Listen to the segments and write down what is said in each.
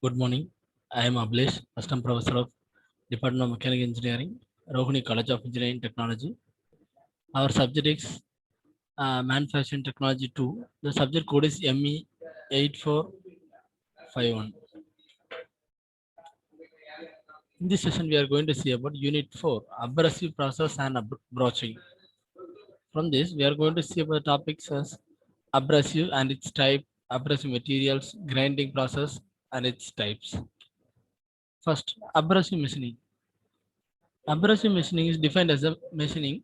Good morning. I am Ablesh, Assistant Professor of Department of Mechanical Engineering, Rohini College of Engineering Technology. Our subject is Manufacturing Technology 2. The subject code is ME8451. In this session, we are going to see about Unit 4, Abrasive Process and Broaching. From this, we are going to see about topics as abrasive and its type, abrasive materials, grinding process and its types. First, abrasive machining. Abrasive machining is defined as a machining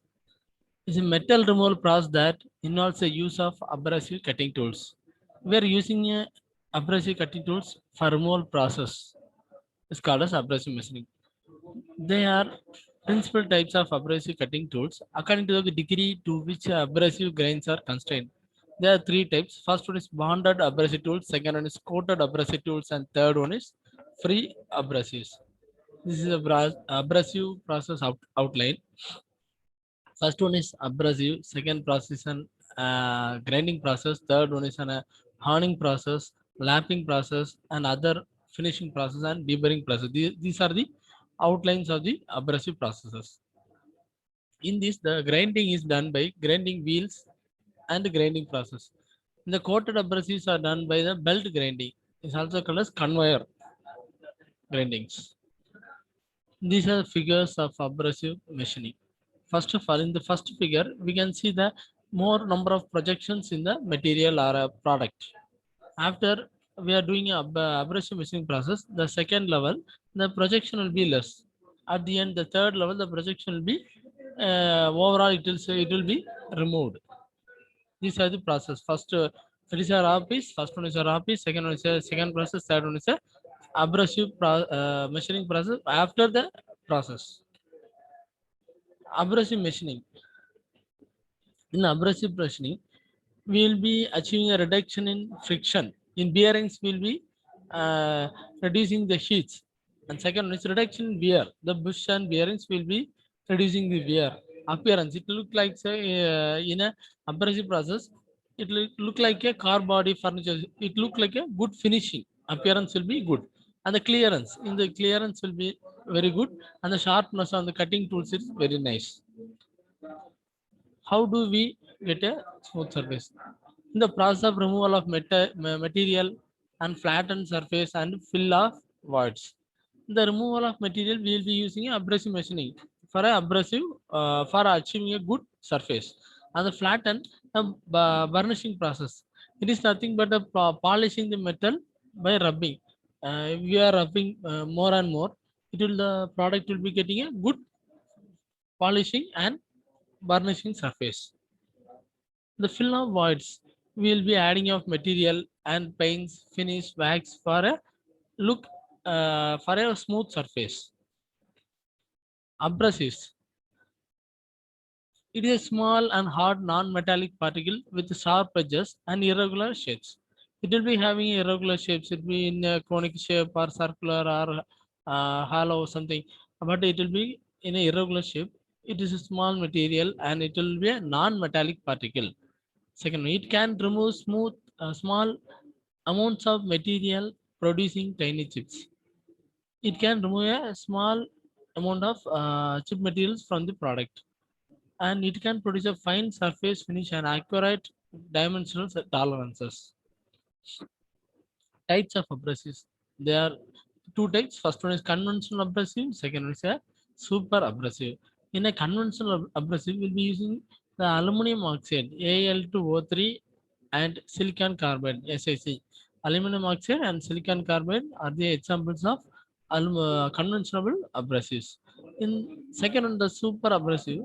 is a metal removal process that involves the use of abrasive cutting tools. We are using a abrasive cutting tools for removal process. It's called as abrasive machining. They are principal types of abrasive cutting tools according to the degree to which abrasive grains are constrained. There are three types. First one is bonded abrasive tools, second one is coated abrasive tools, and third one is free abrasives. This is a abrasive process outline. First one is abrasive, second process and grinding process, third one is an honing process, lapping process, and other finishing process and deburring process. These are the outlines of the abrasive processes. In this, the grinding is done by grinding wheels and grinding process. The coated abrasives are done by the belt grinding. It's also called as conveyor grindings. These are figures of abrasive machining. First of all, in the first figure, we can see the more number of projections in the material or a product. After we are doing a abrasive machining process, the second level, the projection will be less. At the end, the third level, the projection will be overall. It will be removed. These are the process. First, it is a raw piece. First one is a raw piece. Second one is a second process. Third one is a abrasive machining process. After the process, abrasive machining. In abrasive machining, we will be achieving a reduction in friction. In bearings, we will be reducing the heats. And second one is reduction in wear. The bush and bearings will be reducing the wear. Appearance, it look like say, in a abrasive process, it look like a car body furniture. It look like a good finishing. Appearance will be good. And the clearance, in the clearance will be very good. And the sharpness on the cutting tools is very nice. How do we get a smooth surface? In the process of removal of material and flatten surface and fill of voids. The removal of material, we will be using abrasive machining for a abrasive for achieving a good surface. And the flatten, the burnishing process. It is nothing but a polishing the metal by rubbing. If we are rubbing more and more, it will the product will be getting a good polishing and burnishing surface. The fill of voids will be adding of material and paints, finish, wax for a look for a smooth surface. Abrasives. It is a small and hard non-metallic particle with sharp edges and irregular shapes. It will be having irregular shapes. It will be in a conic shape or circular or hollow or something, but it will be in a irregular shape. It is a small material and it will be a non-metallic particle. Second, it can remove small amounts of material producing tiny chips. It can remove a small amount of chip materials from the product, and it can produce a fine surface finish and accurate dimensional tolerances. Types of abrasives. There are two types. First one is conventional abrasive. Second one is a super abrasive. In a conventional abrasive, we'll be using the aluminum oxide Al2O3 and silicon carbide SiC. Aluminum oxide and silicon carbide are the examples of conventional abrasives. In second one, the super abrasive.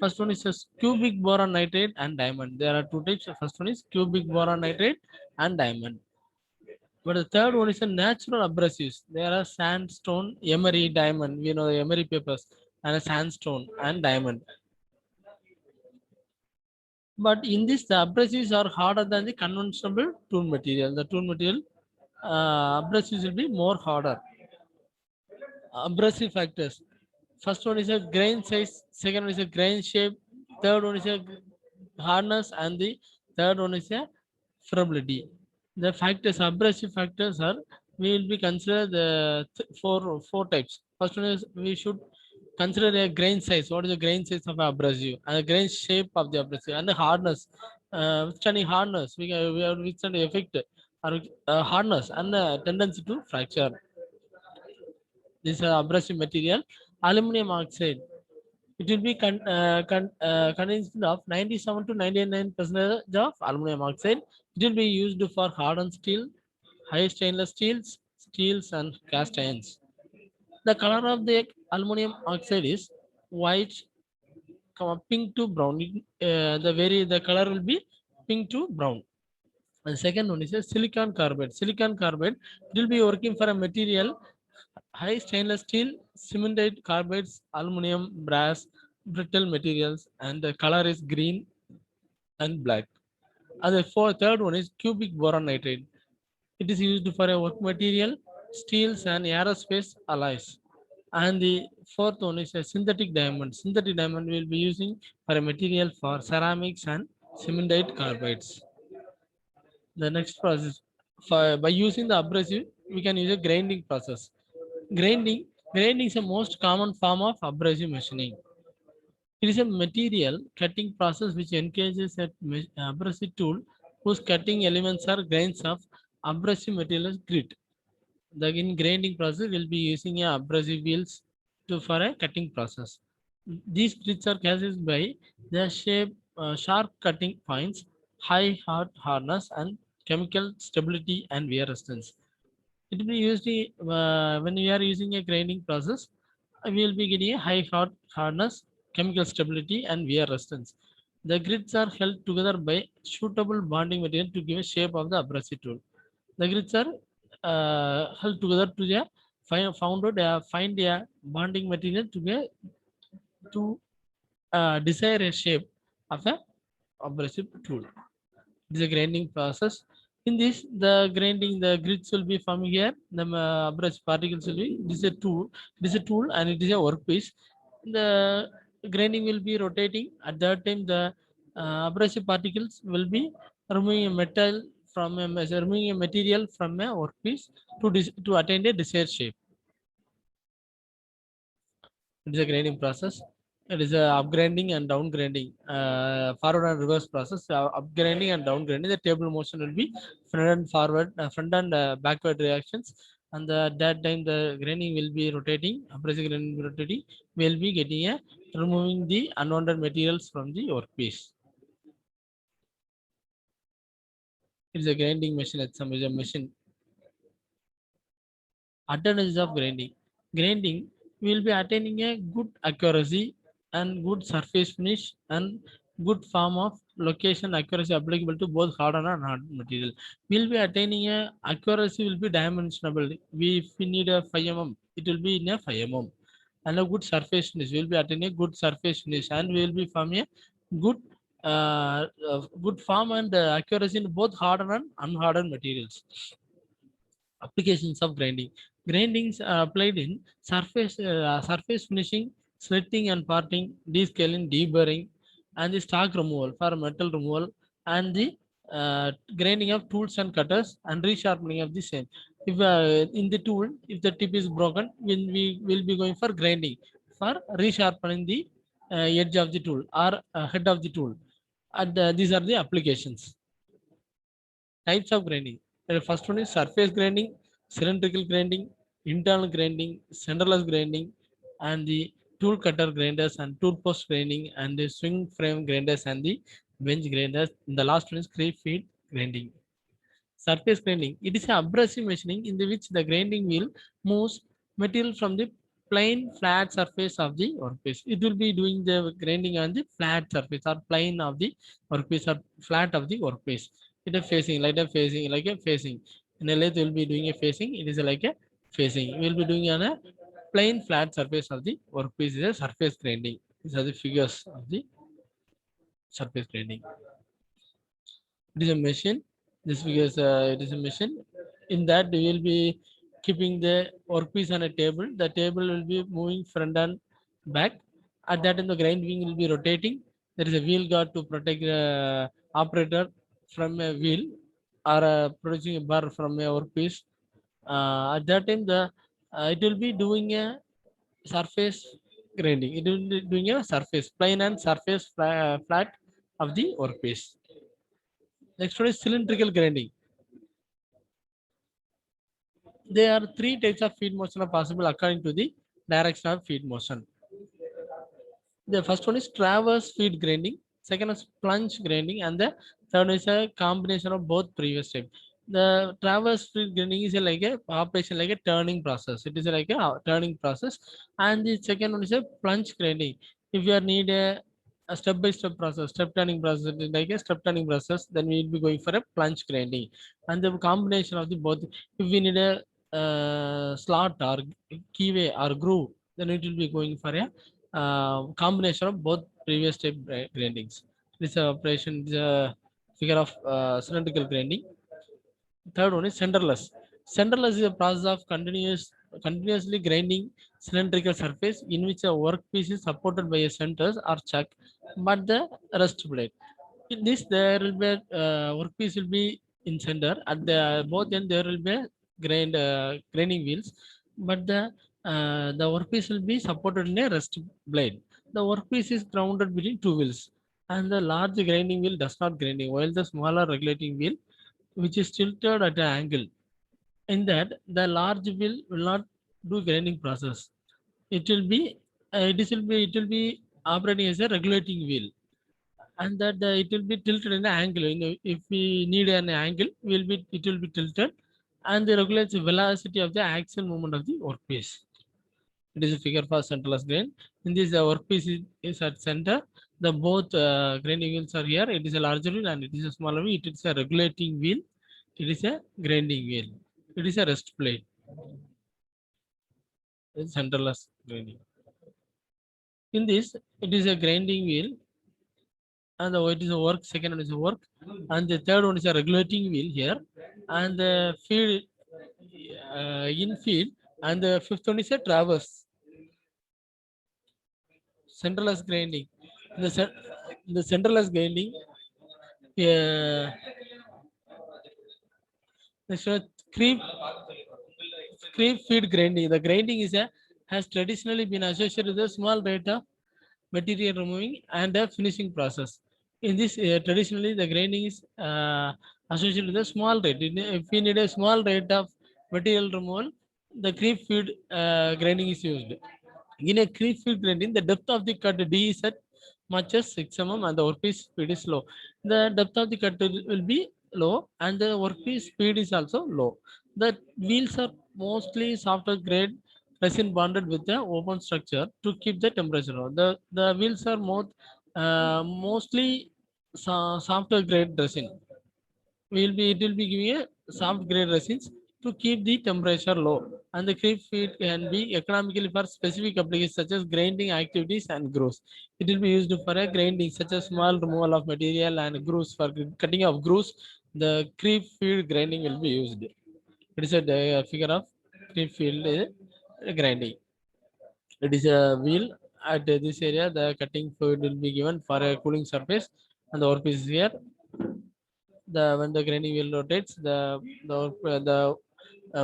First one is a cubic boron nitride and diamond. There are two types. First one is cubic boron nitride and diamond. But the third one is a natural abrasives. There are sandstone, emery, diamond. We know the emery papers and a sandstone and diamond. But in this, the abrasives are harder than the conventional tool material. The tool material abrasives will be more harder. Abrasive factors. First one is a grain size. Second one is a grain shape. Third one is a hardness, and the third one is a friability. The factors, abrasive factors are we will be consider the four types. First one is we should consider a grain size. What is the grain size of abrasive and the grain shape of the abrasive and the hardness. Withstanding hardness, we have withstand effect or hardness and the tendency to fracture. This is abrasive material, aluminum oxide. It will be consisting of 97 to 99% of aluminum oxide. It will be used for hardened steel, high stainless steels and cast irons. The color of the aluminum oxide is white, pink to brown. The color will be pink to brown. And second one is a silicon carbide. Silicon carbide will be working for a material high stainless steel, cementite carbides, aluminum, brass, brittle materials, and the color is green and black. And the third one is cubic boron nitride. It is used for a work material, steels and aerospace alloys. And the fourth one is a synthetic diamond. Synthetic diamond will be using for a material for ceramics and cementite carbides. The next process, by using the abrasive, we can use a grinding process. Grinding, grinding is the most common form of abrasive machining. It is a material cutting process which engages an abrasive tool whose cutting elements are grains of abrasive materials grit. The in grinding process will be using a abrasive wheels for a cutting process. These grits are characterized by their shape, sharp cutting points, high hardness, and chemical stability and wear resistance. It will be used when we are using a grinding process. We will be getting a hardness, chemical stability, and wear resistance. The grids are held together by suitable bonding material to give a shape of the abrasive tool. The grids are held together to the find a bonding material to desire a shape of a abrasive tool. It is a grinding process. In this, the grinding, the grids will be from here. The abrasive particles will be. This is a tool. This is a tool, and it is a workpiece. The grinding will be rotating. At that time, the abrasive particles will be removing a metal from removing a material from a workpiece to attain a desired shape. It is a grinding process. It is a upgrinding and downgrinding, forward and reverse process. Upgrinding and downgrinding. The table motion will be front and forward, front and backward reactions. And that time the grinding will be rotating. Abrasive grinding will be rotating. We will be getting a removing the unwanted materials from the workpiece. It is a grinding machine. It's a machine. Advantages of grinding. Grinding will be attaining a good accuracy and good surface finish and good form of location accuracy applicable to both hardened and hard material. Will be attaining a accuracy will be dimensionable. If we need a 5 mm, it will be in a 5 mm. And a good surface finish will be attaining a good surface finish and will be from a good good form and accuracy in both hardened and unhardened materials. Applications of grinding. Grindings are applied in surface finishing, slitting and parting, descaling, deburring, and the stock removal for metal removal, and the grinding of tools and cutters and resharpening of the same. If in the tool, if the tip is broken, we will be going for grinding for resharpening the edge of the tool or head of the tool. And these are the applications. Types of grinding. The first one is surface grinding, cylindrical grinding, internal grinding, centerless grinding, and the tool cutter grinders and tool post grinding and the swing frame grinders and the bench grinders. The last one is creep feed grinding. Surface grinding. It is an abrasive machining in which the grinding wheel moves material from the plain flat surface of the workpiece. It will be doing the grinding on the flat surface or plane of the workpiece or flat of the workpiece. It is facing like a facing, like a facing. In a lathe, will be doing a facing. It is like a facing. We will be doing on a plain flat surface of the workpiece. Is a surface grinding. These are the figures of the surface grinding. It is a machine. This figures it is a machine. In that we will be keeping the workpiece on a table. The table will be moving front and back. At that time, the grind wheel will be rotating. There is a wheel guard to protect the operator from a wheel or producing a bar from a workpiece. At that time, the it will be doing a surface grinding. It will be doing a surface plane and surface flat of the workpiece. Next one is cylindrical grinding. There are three types of feed motion are possible according to the direction of feed motion. The first one is traverse feed grinding, second is plunge grinding, and the third is a combination of both previous type. The traverse feed grinding is like a operation like a turning process. It is like a turning process, and the second one is a plunge grinding. If you need a step-by-step process, step turning process, it is like a step turning process, then we will be going for a plunge grinding. And the combination of the both, if we need a slot or keyway or groove, then it will be going for a combination of both previous type grindings. This operation is a figure of cylindrical grinding. Third one is centerless. Centerless is a process of continuously grinding cylindrical surface in which a workpiece is supported by a centers or chuck, but the rest blade. In this, there will be workpiece will be in center. At the both end, there will be grinding wheels, but the workpiece will be supported in a rest blade. The workpiece is grounded between two wheels, and the large grinding wheel does not grinding, while the smaller regulating wheel, which is tilted at an angle. In that, the large wheel will not do grinding process. It will be it will be operating as a regulating wheel, and that it will be tilted in an angle. You know, if we need an angle, it will be tilted, and the regulates the velocity of the axial movement of the workpiece. It is a figure for centerless grain. In this, the workpiece is at center. The both grinding wheels are here. It is a larger wheel and it is a smaller wheel. It is a regulating wheel. It is a grinding wheel. It is a rest plate. It is centerless grinding. In this, it is a grinding wheel, and it is a work. Second one is a work, and the third one is a regulating wheel here, and the feed in feed, and the fifth one is a traverse. Centerless grinding. The the centerless grinding. Uh, the creep creep feed grinding. The grinding is a has traditionally been associated with a small rate of material removing and a finishing process. In this, traditionally, the grinding is associated with a small rate. If we need a small rate of material removal, the creep feed grinding is used. In a creep feed grinding, the depth of the cut D is at much as 6 mm and the workpiece speed is low. The depth of the cut will be low and the workpiece speed is also low. The wheels are mostly softer grade resin bonded with the open structure to keep the temperature low. The wheels are mostly softer grade resin. It will be giving a soft grade resins to keep the temperature low, and the creep feed can be economically for specific applications such as grinding activities and grooves. It will be used for a grinding such as small removal of material and grooves. For cutting of grooves, the creep feed grinding will be used. It is a figure of creep field grinding. It is a wheel at this area. The cutting fluid will be given for a cooling surface, and the workpiece is here. The when the grinding wheel rotates, the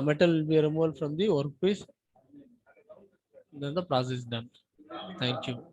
metal will be removed from the workpiece. Then the process is done. Thank you.